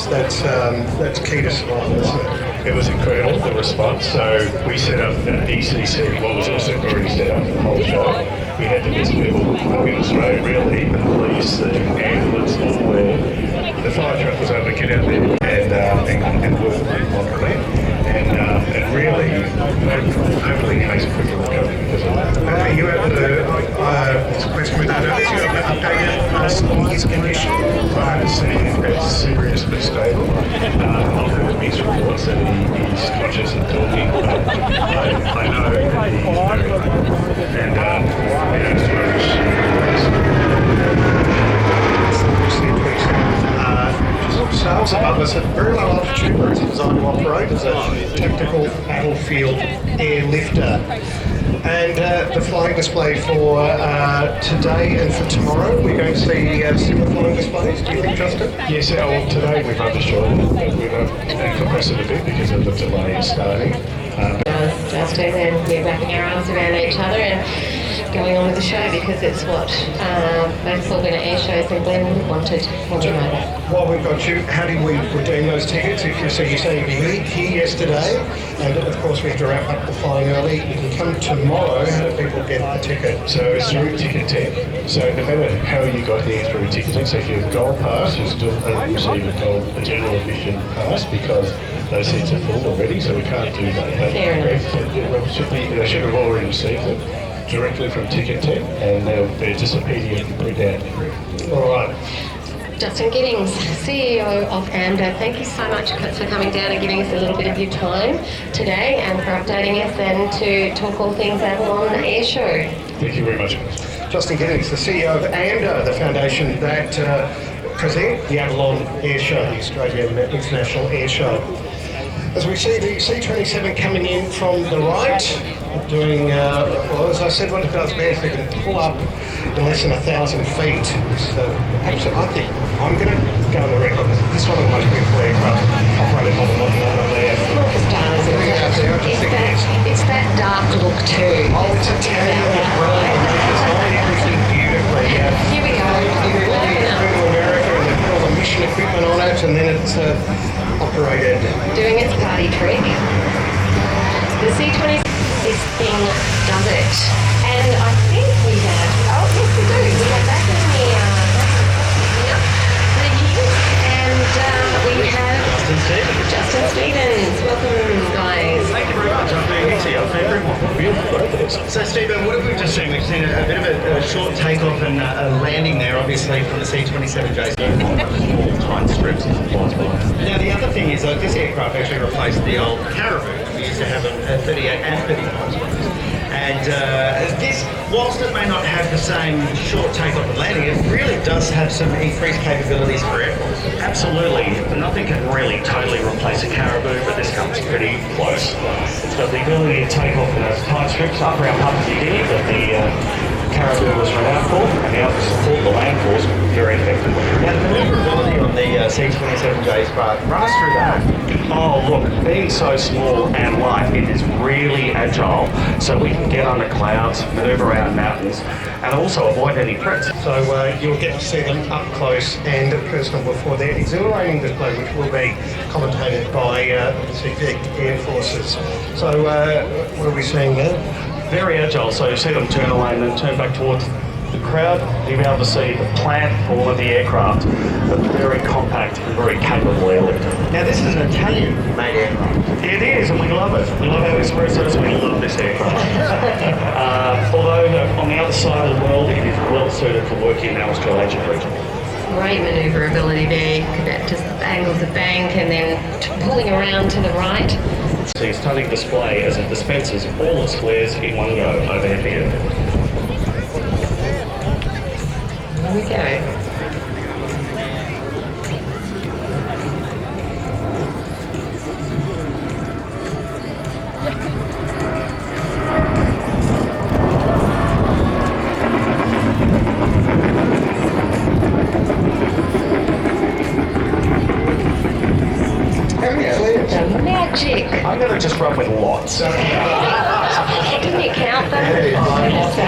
That's key to survival, isn't it? It was incredible, the response. So we set up an ECC, what was also already set up for the whole show. We had the best people in Australia, really, the police, the ambulance, all there. The fire truck was able to get out there and work on it. And really, hopefully makes a quicker recovery because of that. Are you able to, this question with that, are you able to update us on his condition? I understand it's serious but stable. I've heard mixed reports that he's conscious and talking, but I know that he's very good. And Sails above us at very low altitude where it's designed to operate as a tactical battlefield airlifter. And the flying display for today and for tomorrow, we're going to see similar flying displays, do you think, Justin? yes, well, today we've undershot it. We've compressed it a bit because of the delay in starting. Justin, and we're wrapping our arms around each other and going on with the show because it's what both Auburn AirShows and Glenn wanted. Want to know that. While we've got you, how do we redeem those tickets? If you're saying you here yesterday, and of course we have to wrap up the flying early, you can come tomorrow. How do people get the ticket? So it's through Ticketek. So no matter how you got here through Ticketek, so if you have a gold pass, you still receive a general admission pass because those seats are full already, so we can't do that. Fair enough. They should have already received them directly from Ticketek, and they're just a PDF you print out. All right. Justin Giddings, CEO of AMDA, thank you so much for coming down and giving us a little bit of your time today and for updating us and to talk all things Avalon Airshow. Thank you very much. Justin Giddings, the CEO of AMDA, the foundation that present the Avalon Airshow, the Australian International Airshow. As we see the C-27 coming in from the right, doing, well, as I said, what it does best, they can pull up in less than 1,000 feet. So, absolutely, I think I'm going to go on the record. This is one of the most beautiful aircraft operated by the modern RAAF. It's that dark look too. Oh, it's Italian as well. It's designed everything beautifully. Here we go. You go to America and they put all the mission equipment on it, and then it's operated. Doing its party trick. The C-27, this thing does it. And I think we have, oh yes we do, we have back in the and we have Justin Stevens. Welcome guys. Thank you very much. I'm very easy. I'm very So Stephen, what have we just seen? We've seen a bit of a short takeoff and a landing there, obviously, from the C-27J. Tight strips. Now the other thing is that this aircraft actually replaced the old Caribou. We used to have a 38 and 35 stripes. And this, whilst it may not have the same short takeoff and landing, it really does have some increased capabilities for airports. Absolutely. Nothing can really totally replace a Caribou, but this comes pretty close. It's got the ability to take off in those tight strips up around Papua New Guinea that the Caribou was renowned for, and be able to support the land force very effectively. Now the maneuverability on the C-27J's part, run us through that. Oh look, being so small and light, it is really agile, so we can get under clouds, manoeuvre around mountains, and also avoid any threats. So you'll get to see them up close and personal before their exhilarating display, which will be commentated by the Pacific Air Forces. So what are we seeing there? Very agile, so you see them turn away and then turn back towards the crowd. You'll be able to see the plant for all of the aircraft, a very compact and very capable airlift. Now this is an Italian-made aircraft. It is, and we love it. We love our espressos, we love this aircraft. Although on the other side of the world, it is well suited for working in the Australasia region. Great manoeuvrability there. That just angles the bank and then pulling around to the right. See a stunning display as it dispenses all its flares in one go overhead here. There we go. Magic. I'm going to just run with lots. Didn't you count them?